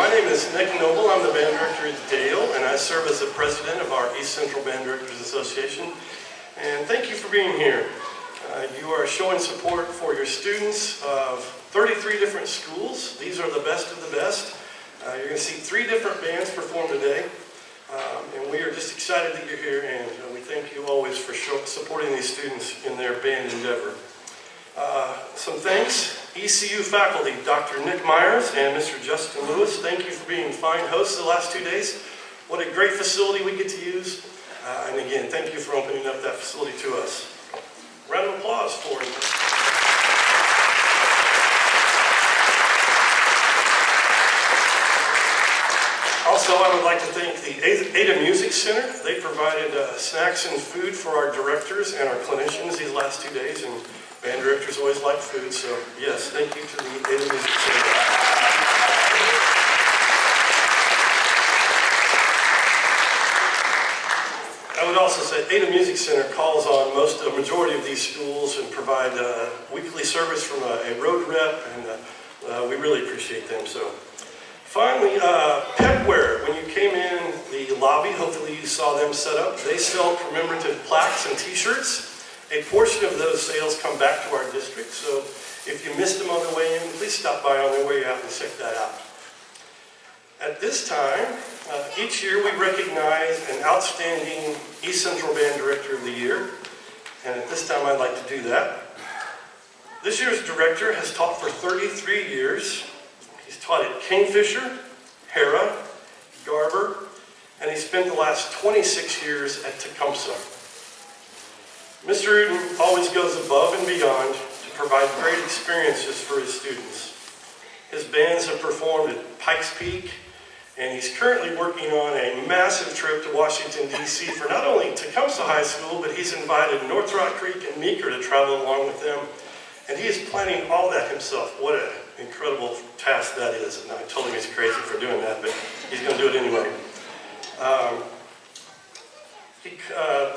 My name is Nick Noble. I'm the band director at Dale, and I serve as the president of our East Central Band Directors Association. And thank you for being here. You are showing support for your students of 33 different schools. These are the best of the best. You're going to see 3 different bands perform today. And we are just excited that you're here, and we thank you always for supporting these students in their band endeavor. Some thanks. ECU faculty, Dr. Nick Myers and Mr. Justin Lewis, thank you for being fine hosts the last 2 days. What a great facility we get to use. And again, thank you for opening up that facility to us. Round of applause for them. Also, I would like to thank the Ada Music Center. They provided snacks and food for our directors and our clinicians these last 2 days, and band directors always like food, so yes, thank you to the Ada Music Center. I would also say Ada Music Center calls on a majority of these schools and provide weekly service from a road rep, and we really appreciate them. So, finally, Pepware. When you came in the lobby, hopefully you saw them set up. They sell commemorative plaques and T-shirts. A portion of those sales come back to our district, so if you missed them on the way in, please stop by on the way out and check that out. At this time, each year we recognize an outstanding East Central Band Director of the Year, and at this time I'd like to do that. This year's director has taught for 33 years. He's taught at Kingfisher, Hera, Garber, and he spent the last 26 years at Tecumseh. Mr. Uden always goes above and beyond to provide great experiences for his students. His bands have performed at Pikes Peak, and he's currently working on a massive trip to Washington, D.C. for not only Tecumseh High School, but he's invited North Rock Creek and Meeker to travel along with them. And he is planning all that himself. What an incredible task that is. And I told him he's crazy for doing that, but he's going to do it anyway.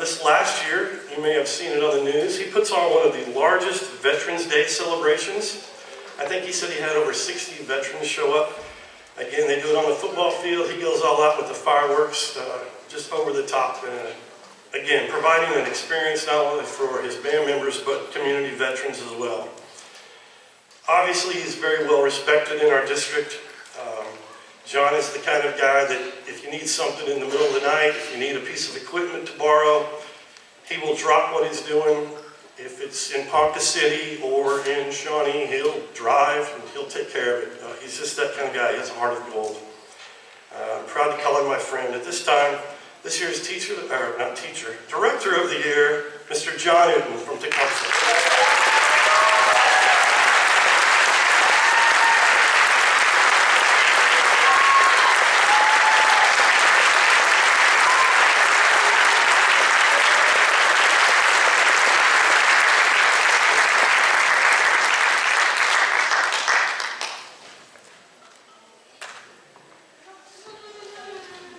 This last year, you may have seen it on the news, he puts on one of the largest Veterans Day celebrations. I think he said he had over 60 veterans show up. Again, they do it on the football field. He goes all out with the fireworks, just over the top. And again, providing an experience not only for his band members, but community veterans as well. Obviously, he's very well respected in our district. John is the kind of guy that if you need something in the middle of the night, if you need a piece of equipment to borrow, he will drop what he's doing. If it's in Ponca City or in Shawnee, he'll drive and he'll take care of it. He's just that kind of guy. He has a heart of gold. I'm proud to call him my friend. At this time, this year's Director of the Year, Mr. John Uden from Tecumseh.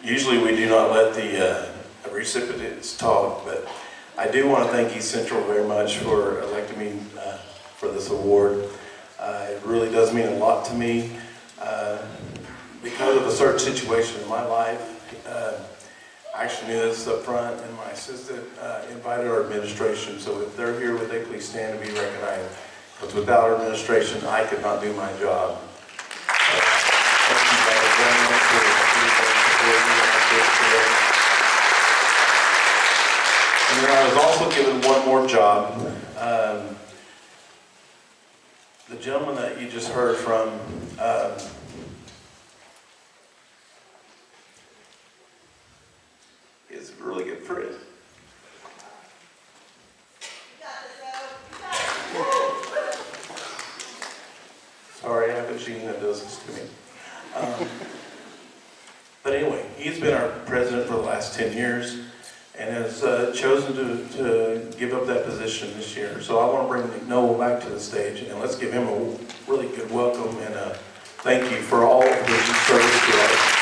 Usually we do not let the recipients talk, but I do want to thank East Central very much for electing me for this award. It really does mean a lot to me. Because of a certain situation in my life, I actually knew this up front, and my assistant invited our administration, so if they're here, would they please stand and be recognized? Because without our administration, I could not do my job. And then I was also given one more job. The gentleman that you just heard from is a really good friend. Sorry, I have a gene that does this to me. But anyway, he's been our president for the last 10 years and has chosen to give up that position this year. So I want to bring Nick Noble back to the stage, and let's give him a really good welcome and thank you for all of his service to us.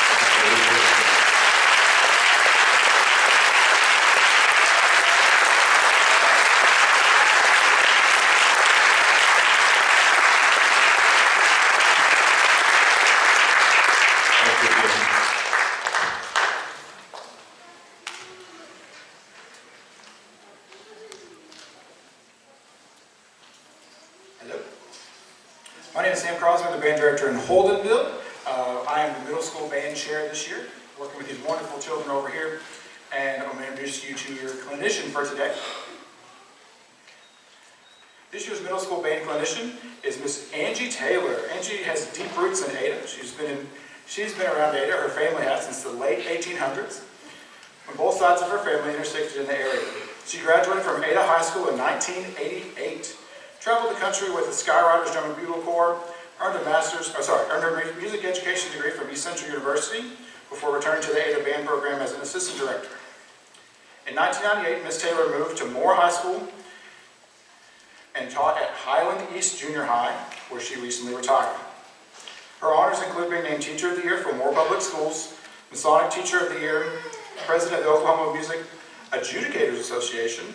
in Holdenville. I am the middle school band chair this year, working with these wonderful children over here. And I'm going to introduce you to your clinician for today. This year's middle school band clinician is Miss Angie Taylor. Angie has deep roots in Ada. She's been around Ada, her family has, since the late 1800s, when both sides of her family intersected in the area. She graduated from Ada High School in 1988, traveled the country with the Skyriders Drum and Bugle Corps, earned her music education degree from East Central University before returning to the Ada Band program as an assistant director. In 1998, Miss Taylor moved to Moore High School and taught at Highland East Junior High, where she recently retired. Her honors include being named Teacher of the Year for Moore Public Schools, Masonic Teacher of the Year, President of the Oklahoma Music Adjudicators Association,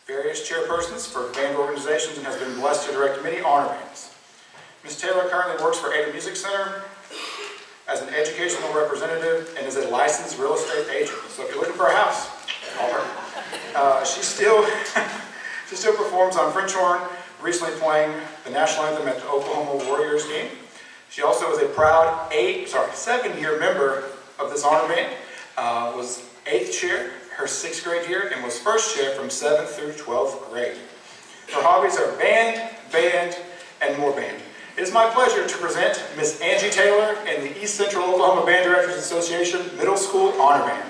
various chairpersons for band organizations, and has been blessed to direct many honor bands. Ms. Taylor currently works for Ada Music Center as an educational representative and is a licensed real estate agent. So if you're looking for a house, call her. She still performs on French horn, recently playing the national anthem at the Oklahoma Warriors game. She also is a proud 7-year member of this honor band, was 8th chair her 6th grade year, and was 1st chair from 7th through 12th grade. Her hobbies are band, and more band. It is my pleasure to present Miss Angie Taylor and the East Central Oklahoma Band Directors Association Middle School Honor Band.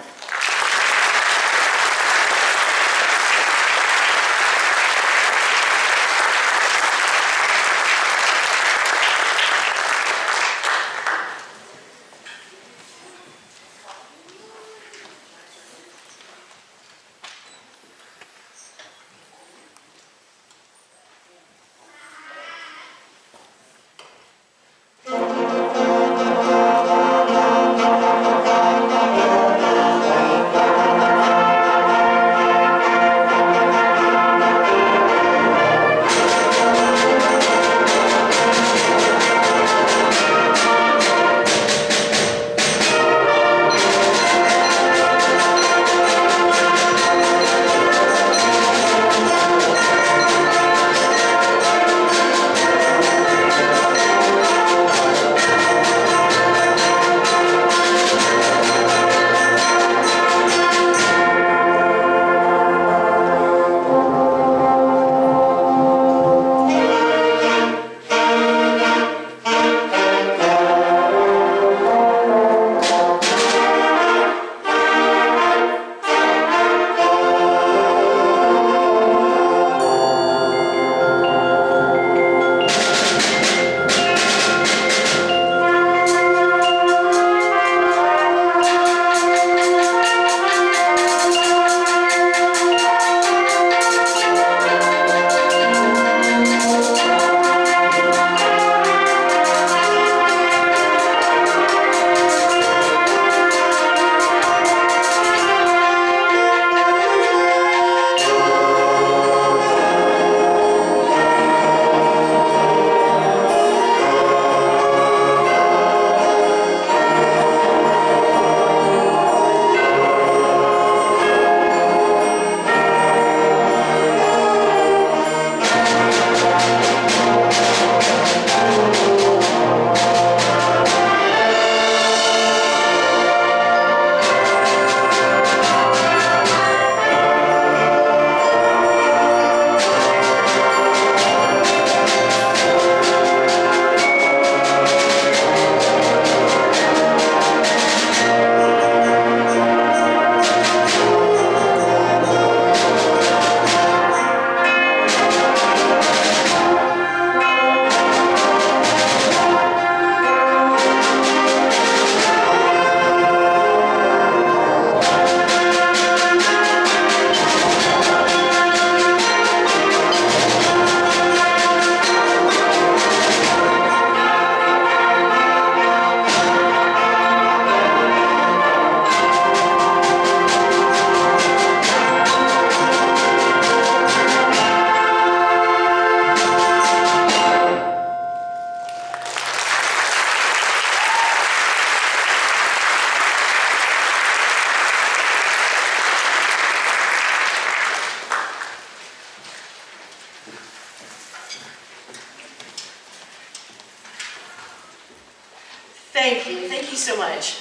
Thank you so much.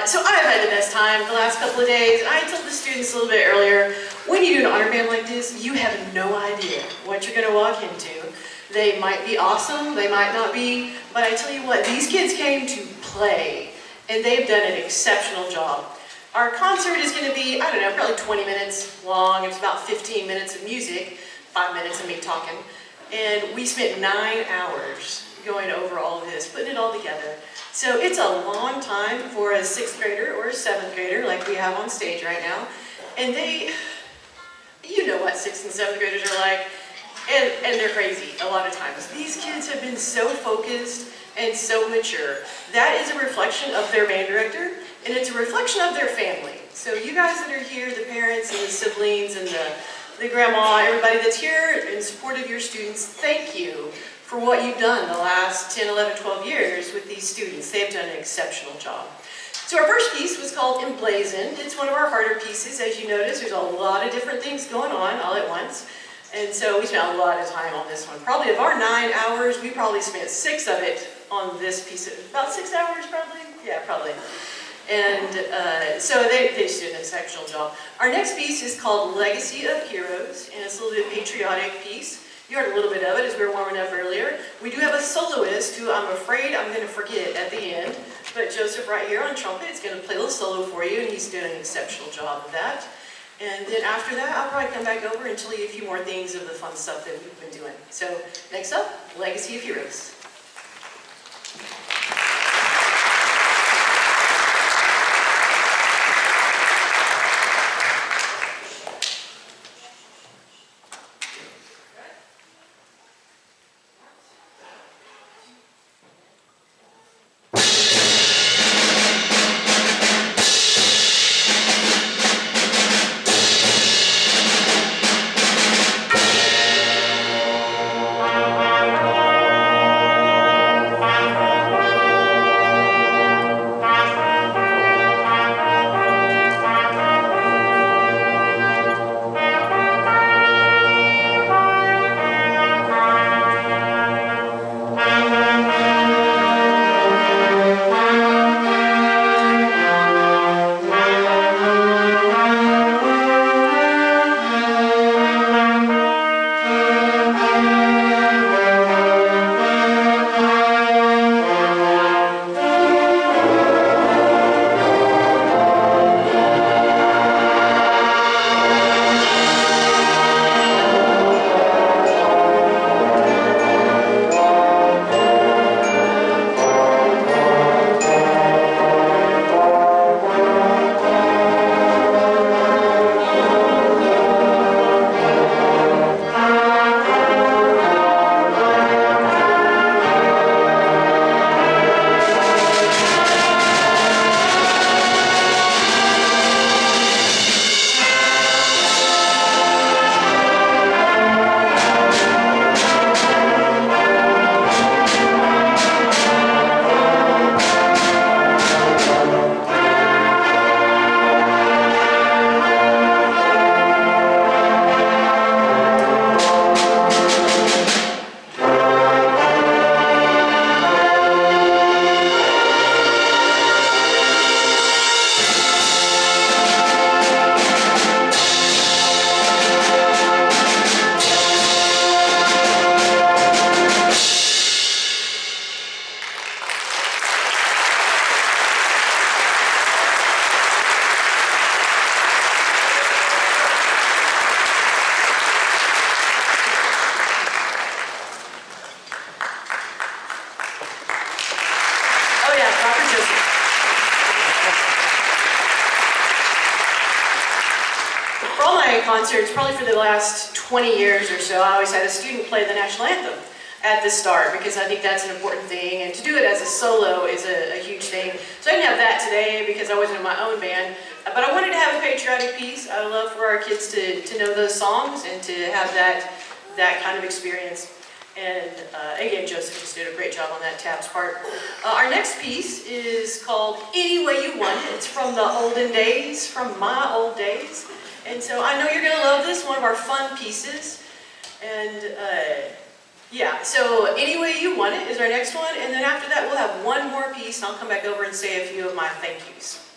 So I've had the best time the last couple of days. I told the students a little bit earlier, when you do an honor band like this, you have no idea what you're going to walk into. They might be awesome, they might not be, but I tell you what, these kids came to play, and they've done an exceptional job. Our concert is going to be, I don't know, probably 20 minutes long. It's about 15 minutes of music, 5 minutes of me talking. And we spent 9 hours going over all of this, putting it all together. So it's a long time for a 6th grader or a 7th grader like we have on stage right now. And you know what 6th and 7th graders are like, and they're crazy a lot of times. These kids have been so focused and so mature. That is a reflection of their band director, and it's a reflection of their family. So you guys that are here, the parents and the siblings and the grandma, everybody that's here in support of your students, thank you for what you've done the last 10, 11, 12 years with these students. They've done an exceptional job. So our first piece was called Emblazoned. It's one of our harder pieces. As you notice, there's a lot of different things going on all at once. And so we spent a lot of time on this one. Probably of our 9 hours, we probably spent 6 of it on this piece. About 6 hours probably? Yeah, probably. And so they just did an exceptional job. Our next piece is called Legacy of Heroes, and it's a little bit patriotic piece. You heard a little bit of it as we were warming up earlier. We do have a soloist who I'm afraid I'm going to forget at the end, but Joseph right here on trumpet is going to play a little solo for you, and he's doing an exceptional job of that. And then after that, I'll probably come back over and tell you a few more things of the fun stuff that we've been doing. So next up, Legacy of Heroes. Concerts, probably for the last 20 years or so, I always had a student play the national anthem at the start because I think that's an important thing, and to do it as a solo is a huge thing. So I didn't have that today because I wasn't in my own band, but I wanted to have a patriotic piece. I love for our kids to know those songs and to have that kind of experience. And again, Joseph just did a great job on that tabs part. Our next piece is called Any Way You Want It. It's from the olden days, from my old days. And so I know you're going to love this, one of our fun pieces. And yeah, so Any Way You Want It is our next one. And then after that, we'll have one more piece. piece, and I'll come back over and say a few of my thank yous.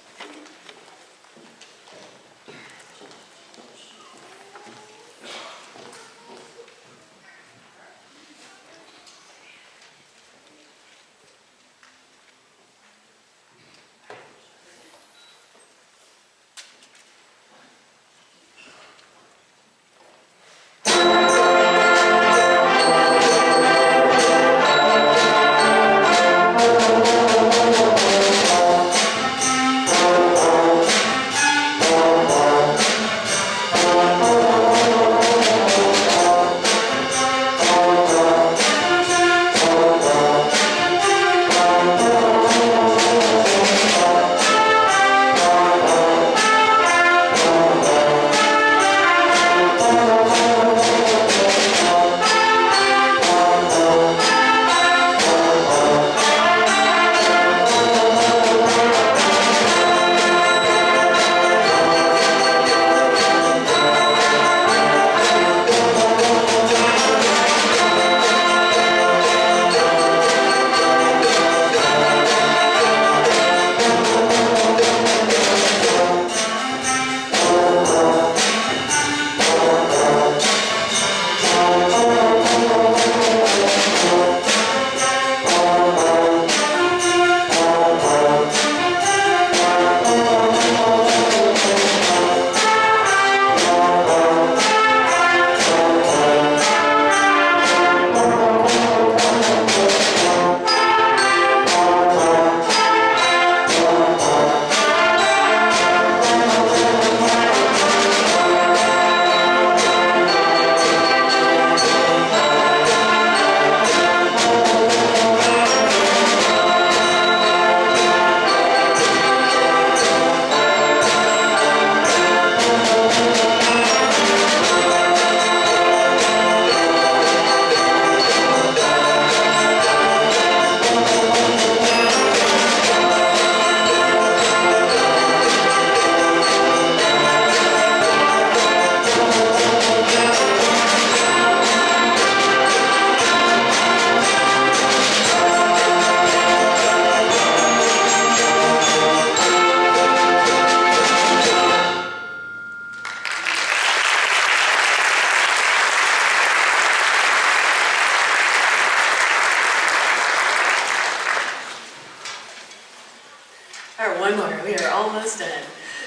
All right, one more. We are almost done.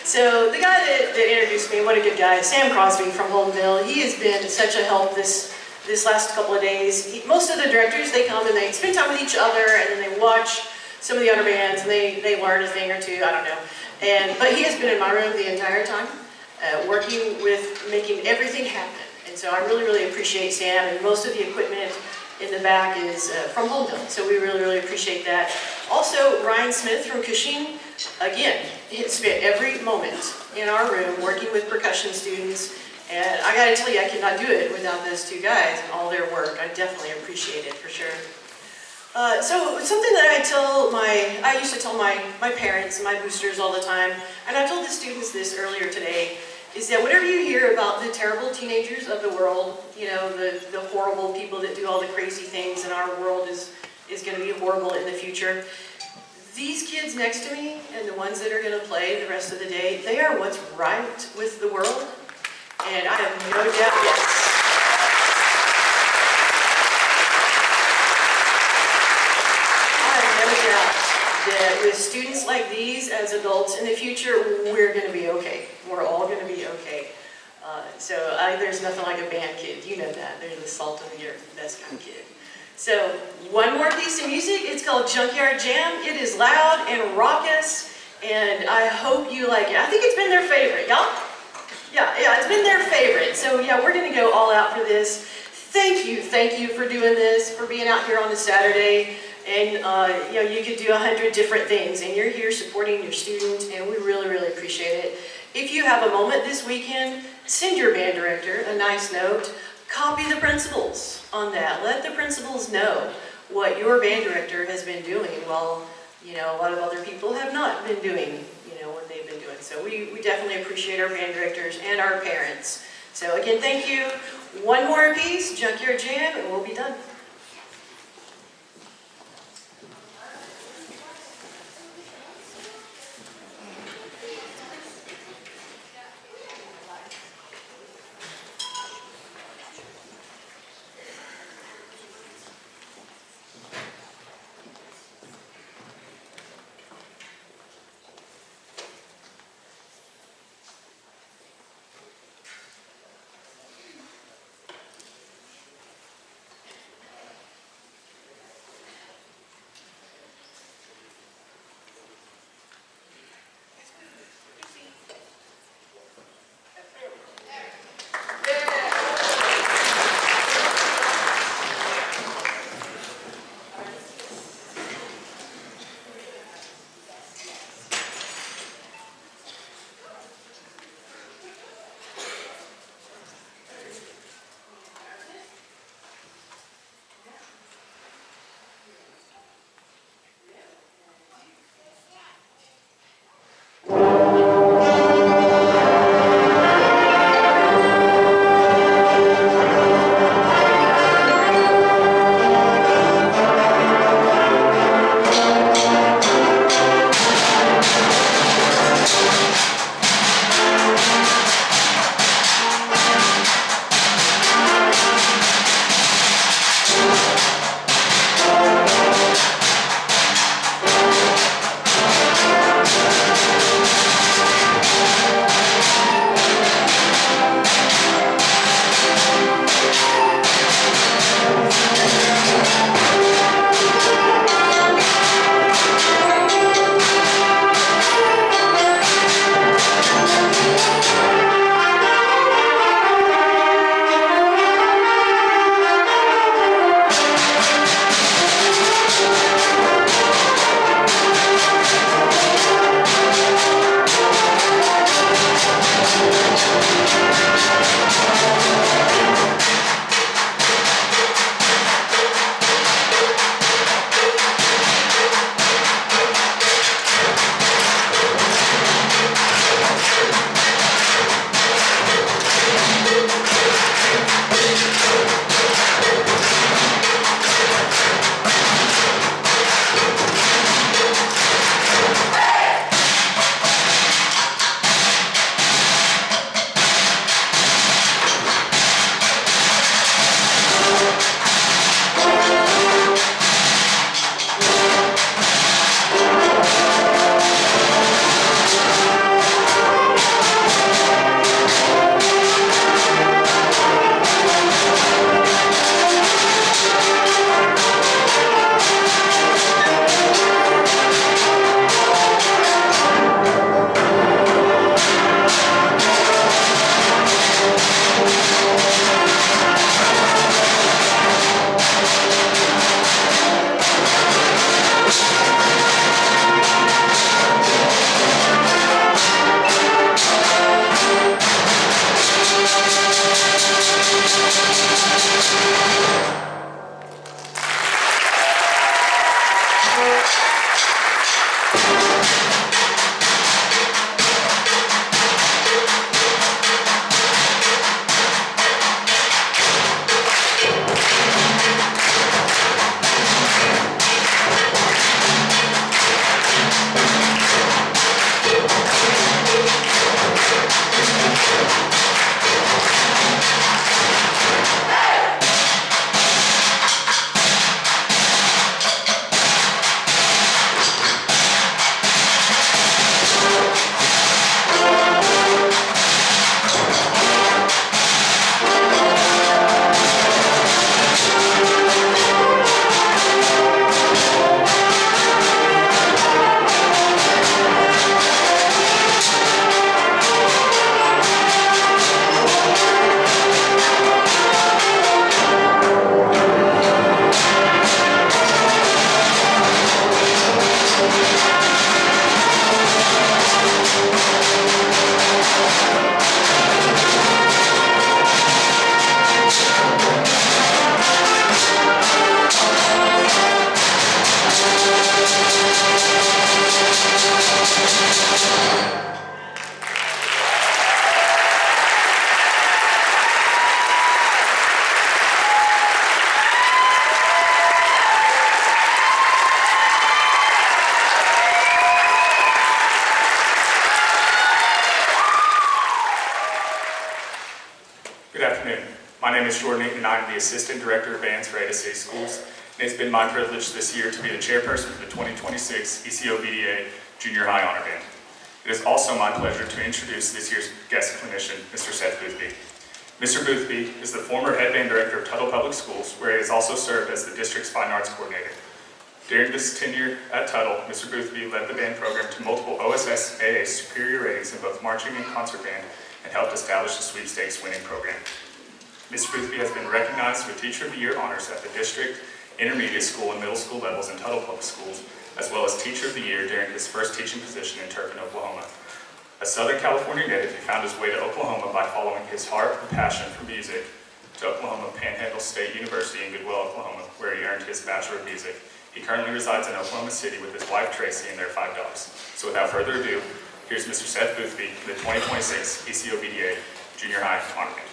So the guy that introduced me, what a good guy, Sam Crosby from Holdenville. He has been such a help this last couple of days. Most of the directors, they come and they spend time with each other, and then they watch some of the honor bands, and they learn a thing or two, I don't know. But he has been in my room the entire time, working with making everything happen. And so I really, really appreciate Sam, and most of the equipment in the back is from Holdenville, so we really, really appreciate that. Also, Ryan Smith from Cushing, again, he spent every moment in our room working with percussion students, and I gotta tell you, I cannot do it without those two guys and all their work. I definitely appreciate it, for sure. So something that I used to tell my parents and my boosters all the time, and I told the students this earlier today, is that whenever you hear about the terrible teenagers of the world, you know, the horrible people that do all the crazy things, and our world is going to be horrible in the future, these kids next to me and the ones that are going to play the rest of the day, they are what's right with the world, and I have no doubt, yes. That with students like these as adults in the future, we're going to be okay. We're all going to be okay. There's nothing like a band kid. You know that. They're the salt of the earth, best kind of kid. So one more piece of music. It's called Junkyard Jam. It is loud and raucous, and I hope you like it. I think it's been their favorite, y'all? Yeah, it's been their favorite. So yeah, we're going to go all out for this. Thank you for doing this, for being out here on a Saturday. And you know, you could do 100 different things, and you're here supporting your student, and we really, really appreciate it. If you have a moment this weekend, send your band director a nice note. Copy the principals on that. Let the principals know what your band director has been doing while, you know, a lot of other people have not been doing, you know, what they've been doing. So we definitely appreciate our band directors and our parents. So again, thank you. One more piece, Junkyard Jam, and we'll be done. My name is Jordan Eaton, and I am the Assistant Director of Bands for Ada City Schools. And it's been my privilege this year to be the chairperson for the 2026 ECOBDA Junior High Honor Band. It is also my pleasure to introduce this year's guest clinician, Mr. Seth Boothby. Mr. Boothby is the former head band director of Tuttle Public Schools, where he has also served as the district's fine arts coordinator. During this tenure at Tuttle, Mr. Boothby led the band program to multiple OSSAA superior ratings in both marching and concert band, and helped establish the sweepstakes winning program. Mr. Boothby has been recognized with Teacher of the Year honors at the district, intermediate school, and middle school levels in Tuttle Public Schools, as well as Teacher of the Year during his first teaching position in Turpin, Oklahoma. A Southern California native, he found his way to Oklahoma by following his heart and passion for music to Oklahoma Panhandle State University in Goodwell, Oklahoma, where he earned his Bachelor of Music. He currently resides in Oklahoma City with his wife Tracy and their 5 dogs. So without further ado, here's Mr. Seth Boothby, the 2026 ECOBDA Junior High Honor Band.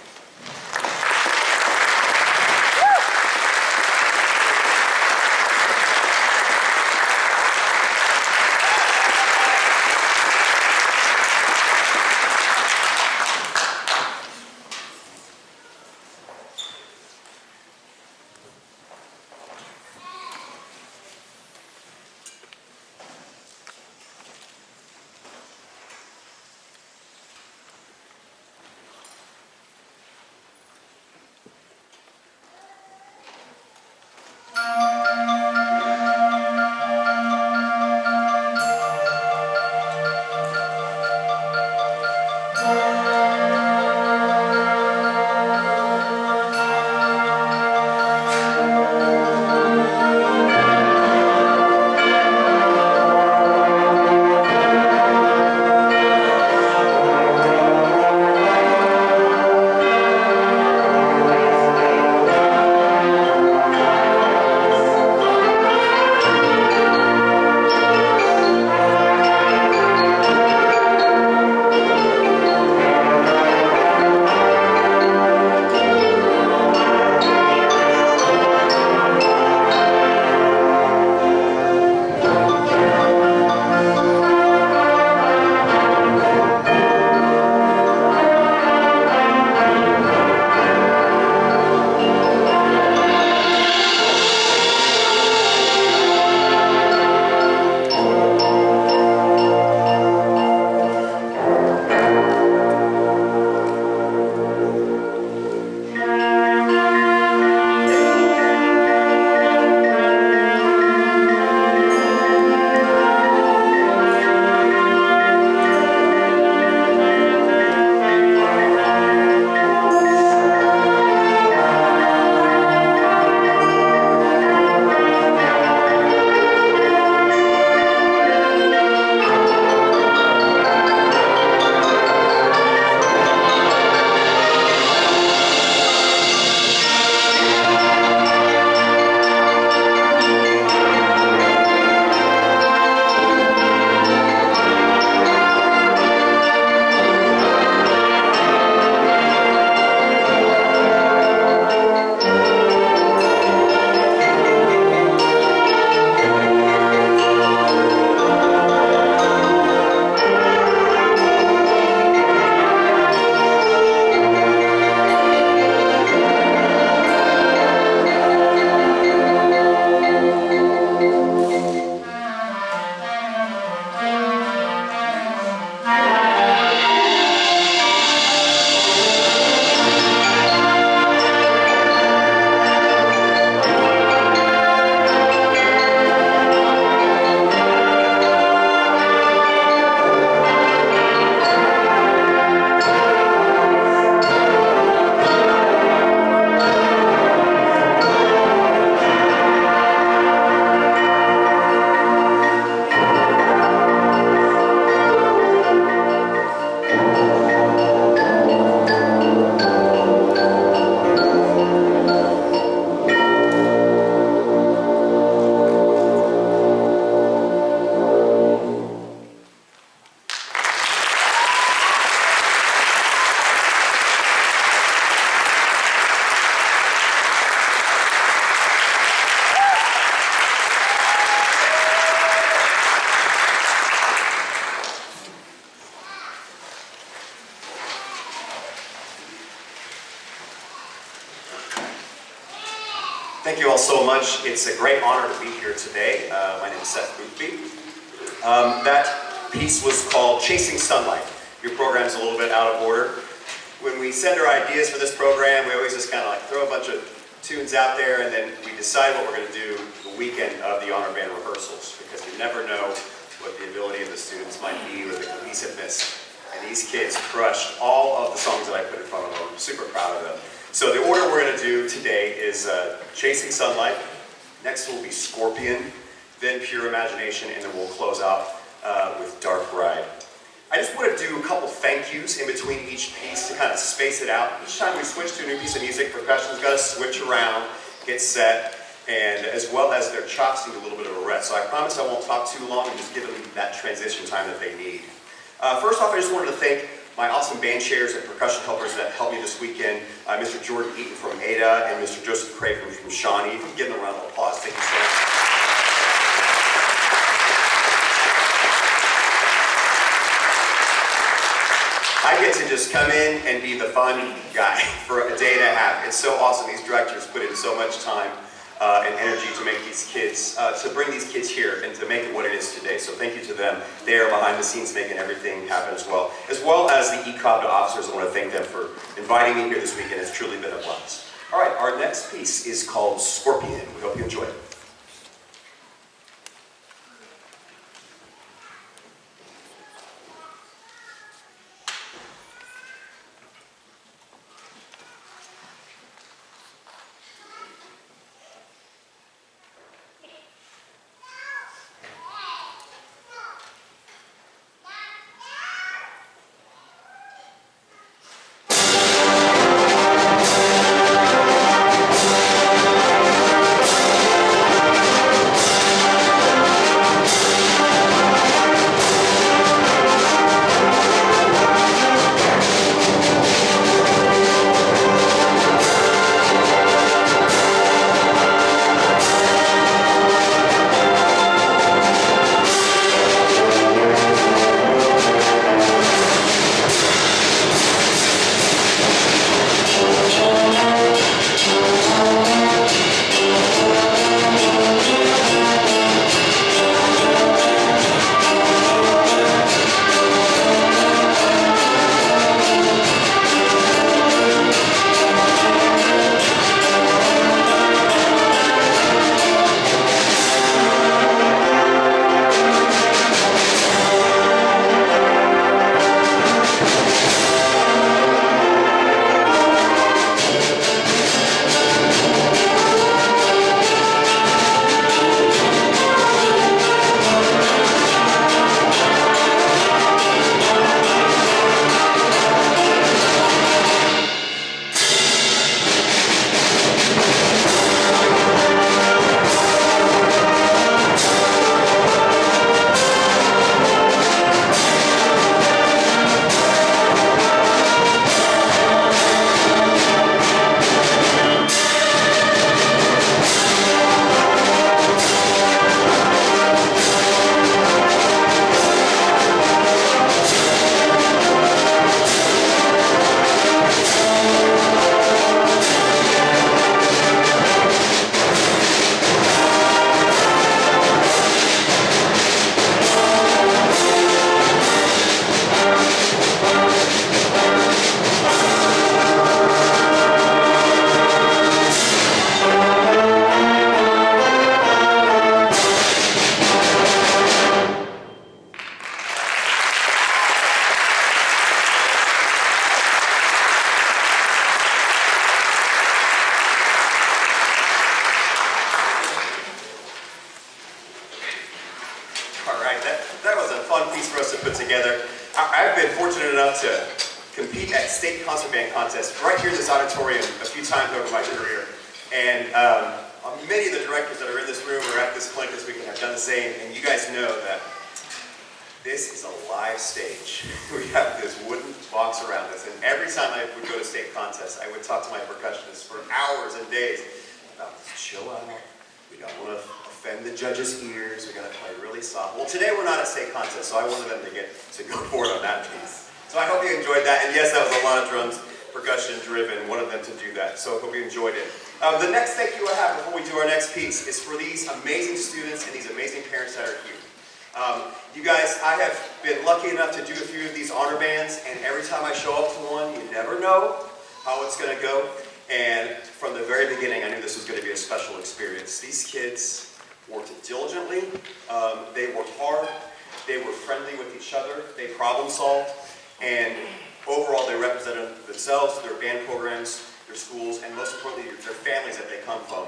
thank you all so much. It's a great honor to be here today. My name is Seth Boothby. That piece was called Chasing Sunlight. Your program's a little bit out of order. When we send our ideas for this program, we always just kind of like throw a bunch of tunes out there, and then we decide what we're going to do the weekend of the Honor Band rehearsals, because you never know what the ability of the students might be with the cohesiveness. And these kids crushed all of the songs that I put in front of them. I'm super proud of them. So the order we're going to do today is Chasing Sunlight. Next will be Scorpion, then Pure Imagination, and then we'll close out with Dark Ride. I just want to do a couple thank yous in between each piece to kind of space it out. Each time we switch to a new piece of music, percussion's got to switch around, get set, and as well as their chops need a little bit of a rest. So I promise I won't talk too long and just give them that transition time that they need. First off, I just wanted to thank my awesome band chairs and percussion helpers that helped me this weekend, Mr. Jordan Eaton from Ada and Mr. Joseph Craven from Shawnee. If you can give them a round of applause, thank you so much. I get to just come in and be the fun guy for a day and a half. It's so awesome. These directors put in so much time and energy to make these kids, to bring these kids here and to make it what it is today. So thank you to them. They are behind the scenes making everything happen as well as the ECOBDA officers. I want to thank them for inviting me here this weekend. It's truly been a blast. All right, our next piece is called Scorpion. We hope you enjoy it. I've been fortunate enough to compete at state concert band contests right here in this auditorium a few times over my career. And many of the directors that are in this room or at this clinic this weekend have done the same, and you guys know that this is a live stage. We have this wooden box around us, and every time I would go to state contests, I would talk to my percussionists for hours and days about this chill out. We don't want to offend the judges' ears. We got to play really soft. Well, today we're not at state contest, so I wanted them to get to go forward on that piece. So I hope you enjoyed that. And yes, that was a lot of drums. percussion driven, wanted them to do that. So I hope you enjoyed it. The next thank you I have before we do our next piece is for these amazing students and these amazing parents that are here. You guys, I have been lucky enough to do a few of these honor bands, and every time I show up to one, you never know how it's going to go. And from the very beginning, I knew this was going to be a special experience. These kids worked diligently, they worked hard, they were friendly with each other, they problem solved, and overall they represented themselves, their band programs, their schools, and most importantly, their families that they come from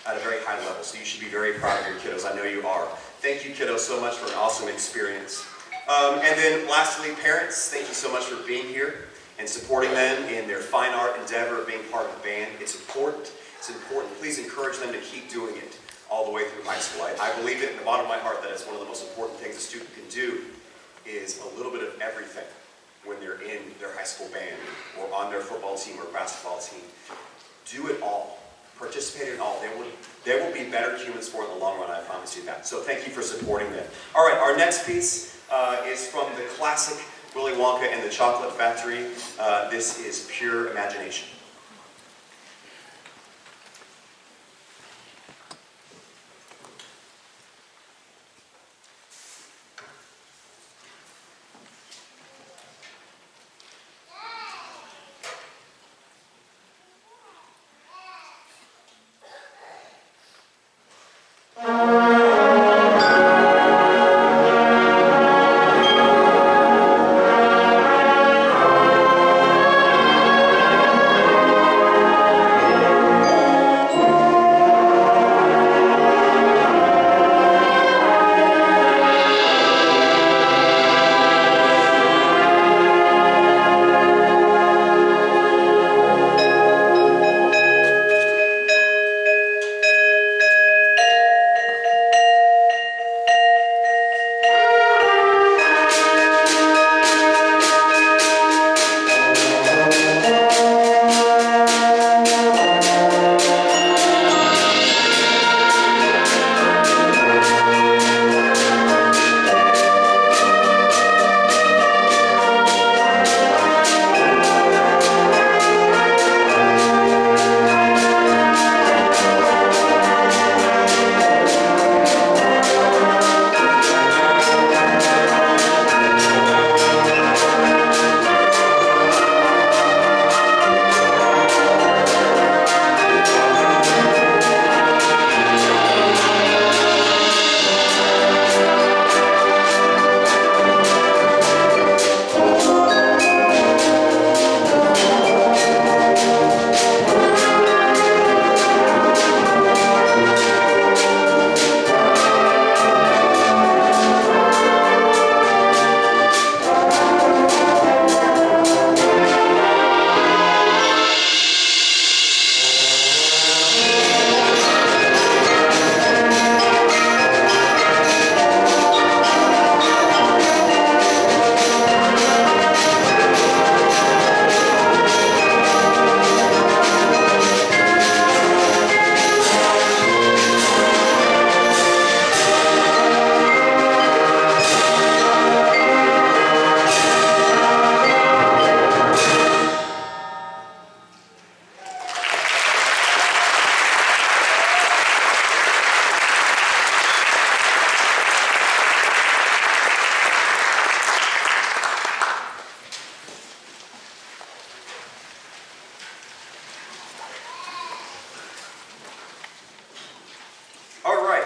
at a very high level. So you should be very proud of your kiddos. I know you are. Thank you, kiddos, so much for an awesome experience. And then lastly, parents, thank you so much for being here and supporting them in their fine art endeavor of being part of the band. It's important. It's important. Please encourage them to keep doing it all the way through high school. I believe it in the bottom of my heart that it's one of the most important things a student can do is a little bit of everything when they're in their high school band or on their football team or basketball team. Do it all. Participate in all. They will be better humans for it in the long run, I promise you that. So thank you for supporting them. All right, our next piece is from the classic Willy Wonka and the Chocolate Factory. This is Pure Imagination.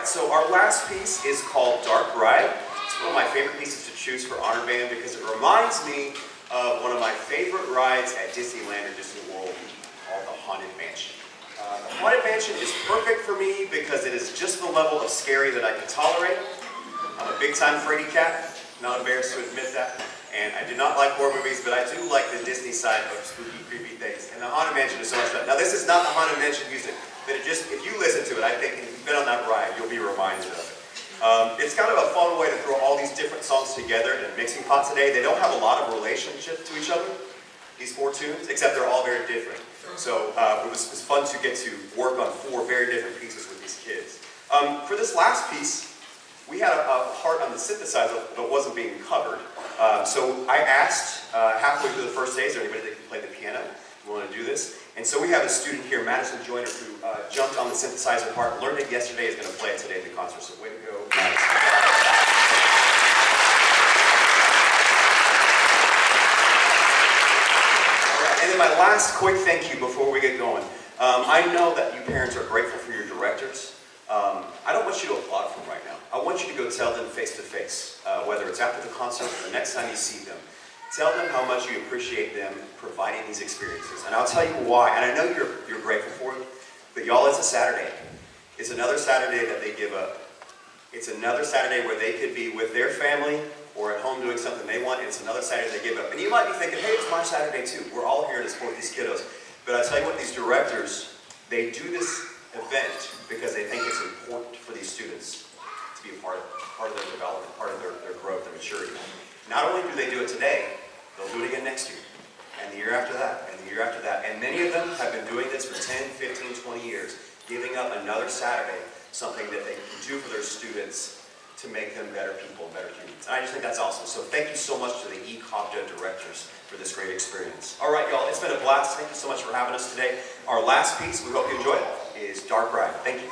So our last piece is called Dark Ride. It's one of my favorite pieces to choose for Honor Band because it reminds me of one of my favorite rides at Disneyland or Disney World called the Haunted Mansion. The Haunted Mansion is perfect for me because it is just the level of scary that I can tolerate. I'm a big-time fraidy cat, not embarrassed to admit that. And I do not like horror movies, but I do like the Disney side of spooky, creepy things. And the Haunted Mansion is so much fun. Now, this is not the Haunted Mansion music, but it just, if you listen to it, I think, and if you've been on that ride, you'll be reminded of it. It's kind of a fun way to throw all these different songs together in a mixing pot today. They don't have a lot of relationship to each other, these four tunes, except they're all very different. So it was fun to get to work on four very different pieces with these kids. For this last piece, we had a part on the synthesizer that wasn't being covered. So I asked halfway through the first day, is there anybody that can play the piano? We want to do this. And so we have a student here, Madison Joyner, who jumped on the synthesizer part, learned it yesterday, is going to play it today at the concert. So way to go, Madison. All right, and then my last quick thank you before we get going. I know that you parents are grateful for your directors. I don't want you to applaud for them right now. I want you to go tell them face to face, whether it's after the concert or the next time you see them. Tell them how much you appreciate them providing these experiences. And I'll tell you why. And I know you're grateful for it, but y'all, it's a Saturday. It's another Saturday that they give up. It's another Saturday where they could be with their family or at home doing something they want. And it's another Saturday they give up. And you might be thinking, hey, it's my Saturday too. We're all here to support these kiddos. But I tell you what, these directors, they do this event because they think it's important for these students to be a part of their development, part of their growth, their maturity. Not only do they do it today, they'll do it again next year, and the year after that, and the year after that. And many of them have been doing this for 10, 15, 20 years, giving up another Saturday, something that they can do for their students to make them better people, better humans. And I just think that's awesome. So thank you so much to the ECOBDA directors for this great experience. All right, y'all, it's been a blast. Thank you so much for having us today. Our last piece, we hope you enjoy it, is Dark Ride. Thank you.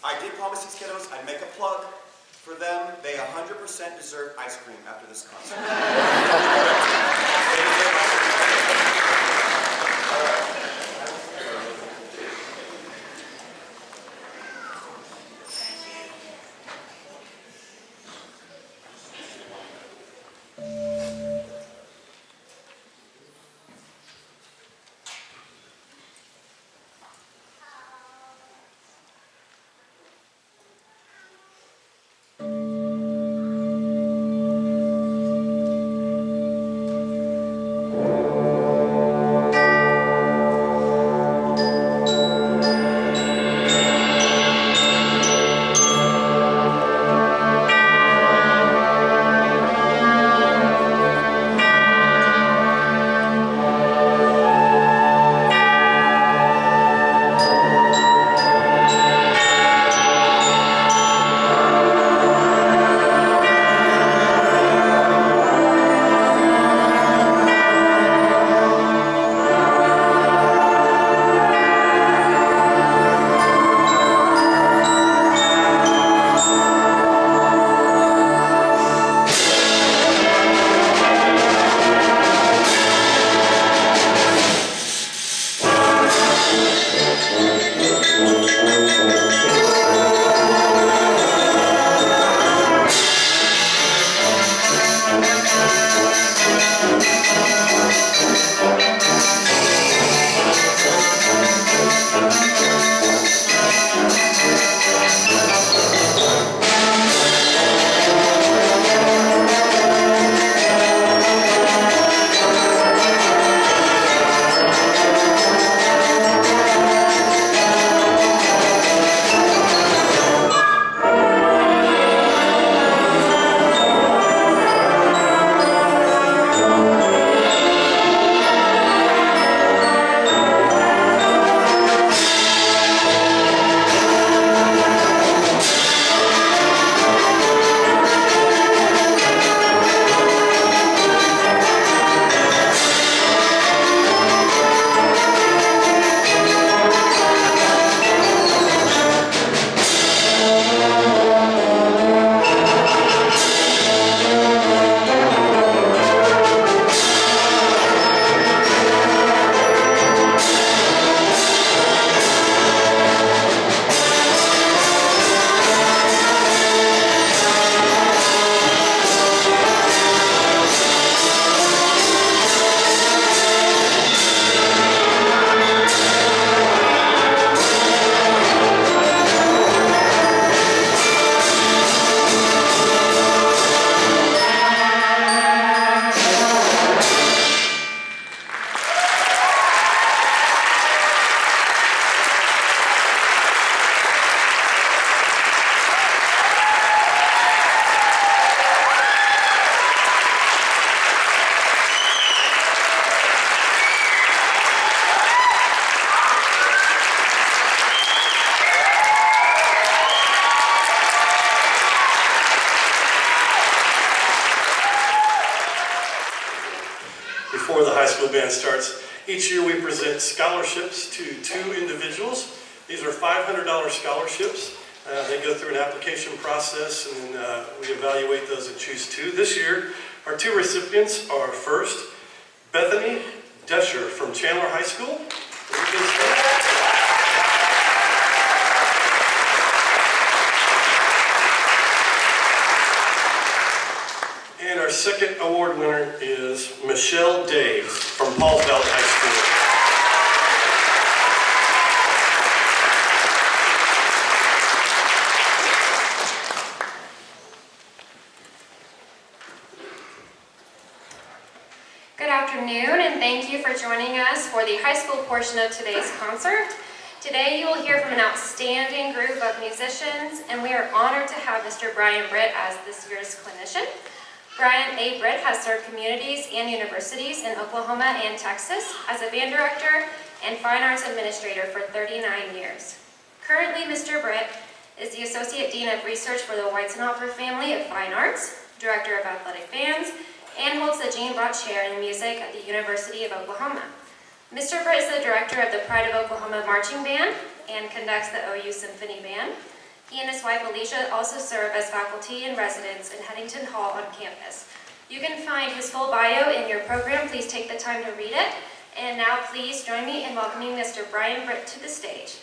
I did promise these kiddos I'd make a plug for them. They 100% deserve ice cream after this concert. school band starts. Each year we present scholarships to 2 individuals. These are $500 scholarships. They go through an application process, and then we evaluate those and choose 2. This year, our 2 recipients are first, Bethany Desher from Chandler High School. And our second award winner is Michelle Daves from Pauls Valley High School. Good afternoon, and thank you for joining us for the high school portion of today's concert. Today you will hear from an outstanding group of musicians, and we are honored to have Mr. Brian Britt as this year's clinician. Brian A. Britt has served communities and universities in Oklahoma and Texas as a band director and fine arts administrator for 39 years. Currently, Mr. Britt is the Associate Dean of Research for the Weizenhofer Family of Fine Arts, Director of Athletic Bands, and holds the Gene Brott Chair in Music at the University of Oklahoma. Mr. Britt is the director of the Pride of Oklahoma Marching Band and conducts the OU Symphony Band. He and his wife Alicia also serve as faculty and residents in Huntington Hall on campus. You can find his full bio in your program. Please take the time to read it. And now please join me in welcoming Mr. Brian Britt to the stage.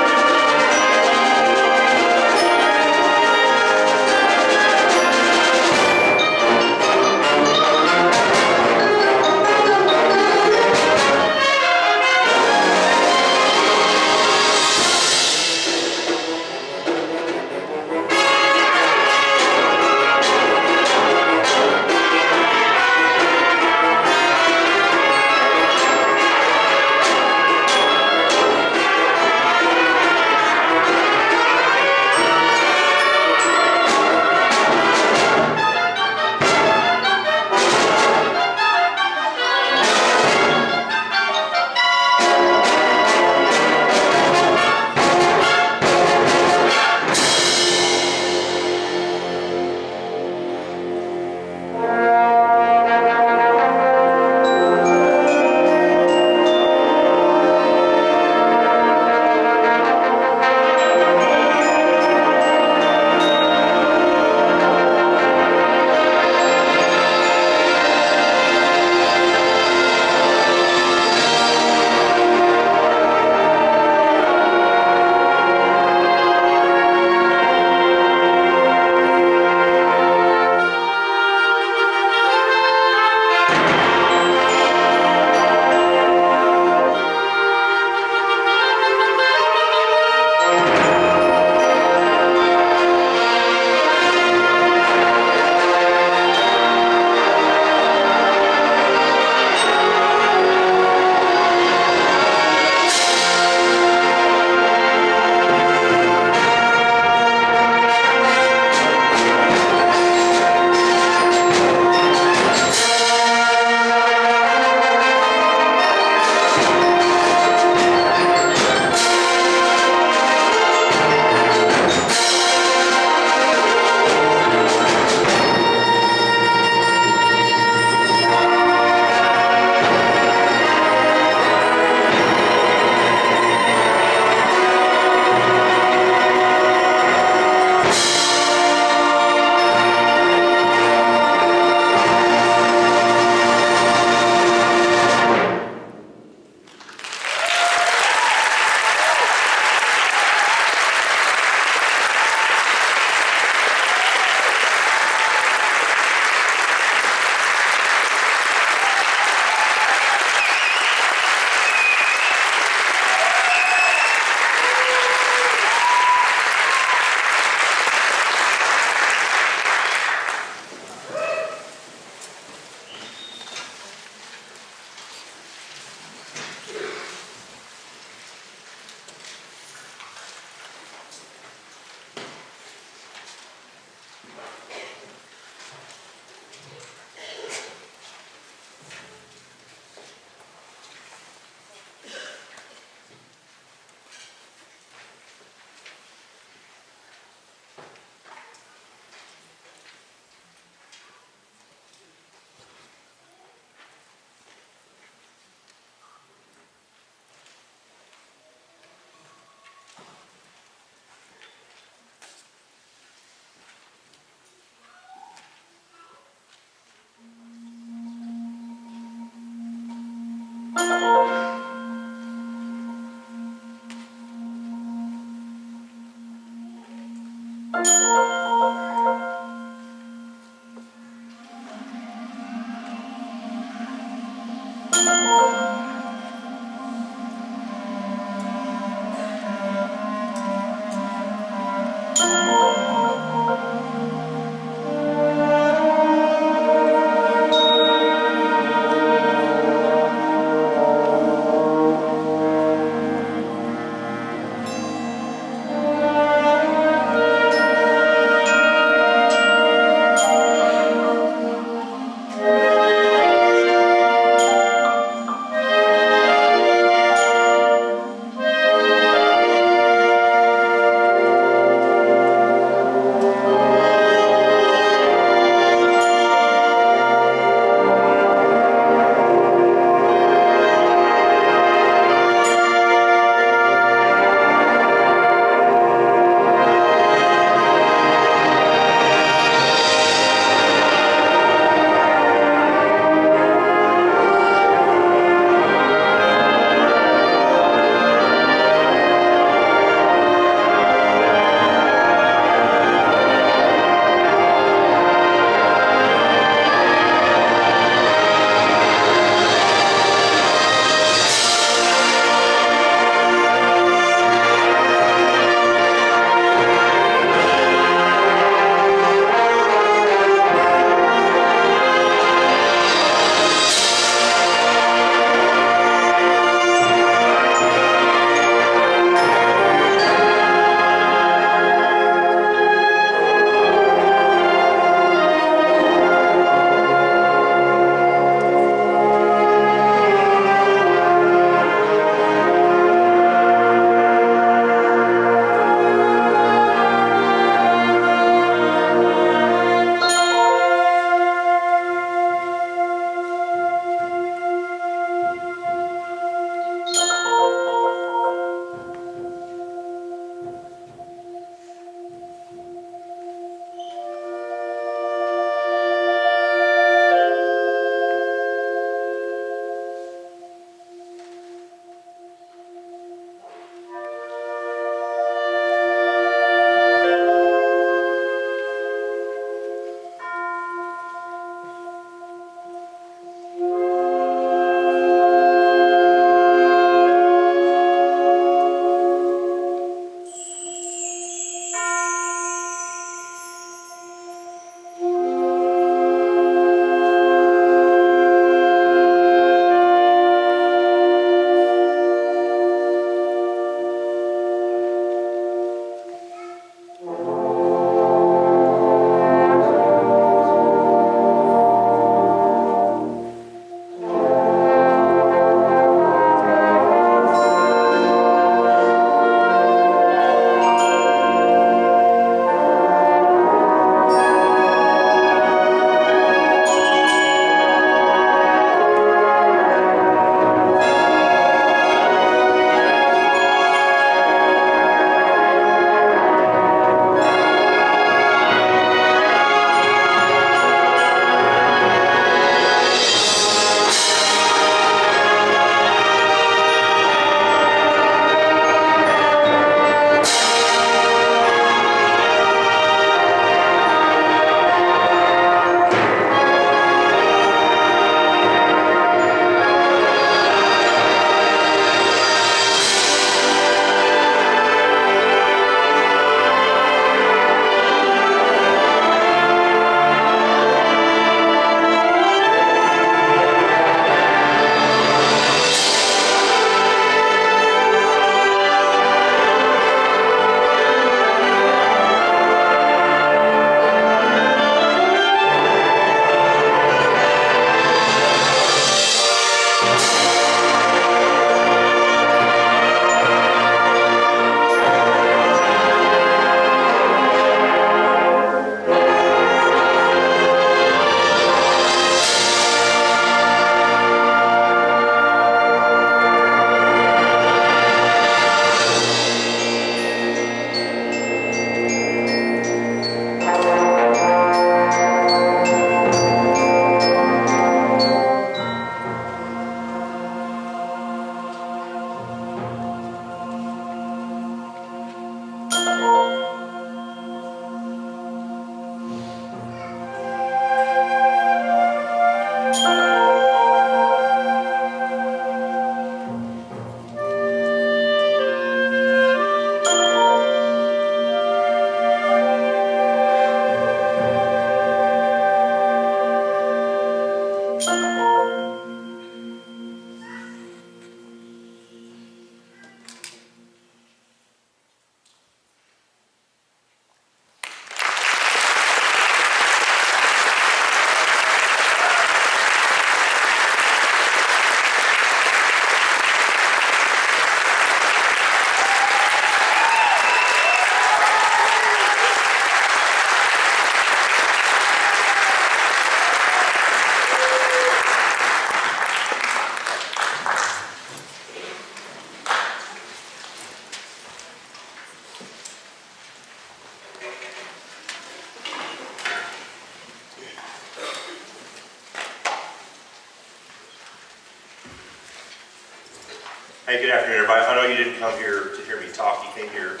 Hey, good afternoon, everybody. I know you didn't come here to hear me talk. You came here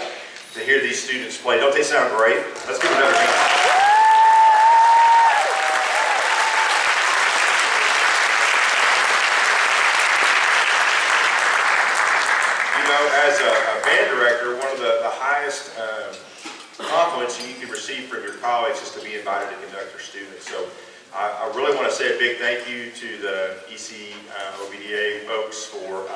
to hear these students play. Don't they sound great? Let's give them another hand. You know, as a band director, one of the highest compliments you can receive from your colleagues is to be invited to conduct your students. So I really want to say a big thank you to the ECOBDA folks for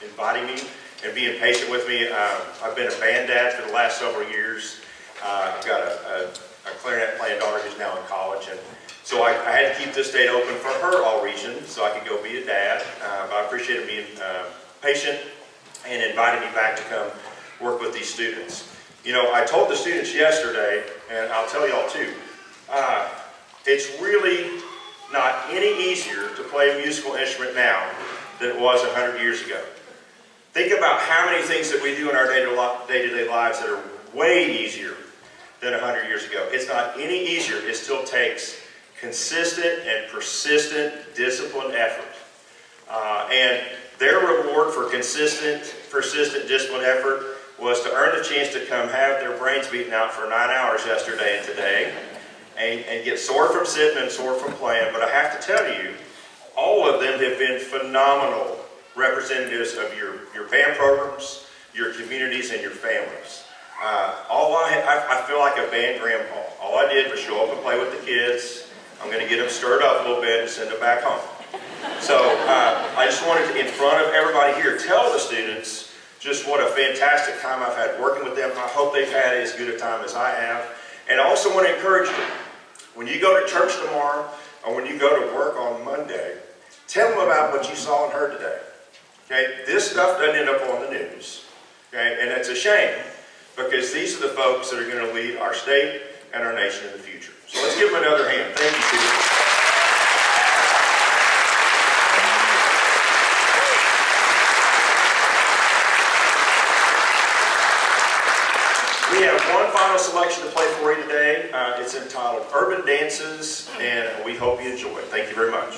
inviting me and being patient with me. I've been a band dad for the last several years. I've got a clarinet playing daughter who's now in college, and so I had to keep this date open for her all region so I could go be a dad. But I appreciate him being patient and inviting me back to come work with these students. You know, I told the students yesterday, and I'll tell y'all too, it's really not any easier to play a musical instrument now than it was 100 years ago. Think about how many things that we do in our day-to-day lives that are way easier than 100 years ago. It's not any easier. It still takes consistent and persistent, disciplined effort. And their reward for consistent, persistent, disciplined effort was to earn the chance to come have their brains beaten out for 9 hours yesterday and today, and get sore from sitting and sore from playing. But I have to tell you, all of them have been phenomenal representatives of your band programs, your communities, and your families. I feel like a band grandpa. All I did was show up and play with the kids. I'm going to get them stirred up a little bit and send them back home. So I just wanted to, in front of everybody here, tell the students just what a fantastic time I've had working with them. I hope they've had as good a time as I have. And I also want to encourage you, when you go to church tomorrow or when you go to work on Monday, tell them about what you saw and heard today. Okay? This stuff doesn't end up on the news. Okay? And it's a shame, because these are the folks that are going to lead our state and our nation in the future. So let's give them another hand. Thank you, students. We have one final selection to play for you today. It's entitled Urban Dances, and we hope you enjoy it. Thank you very much.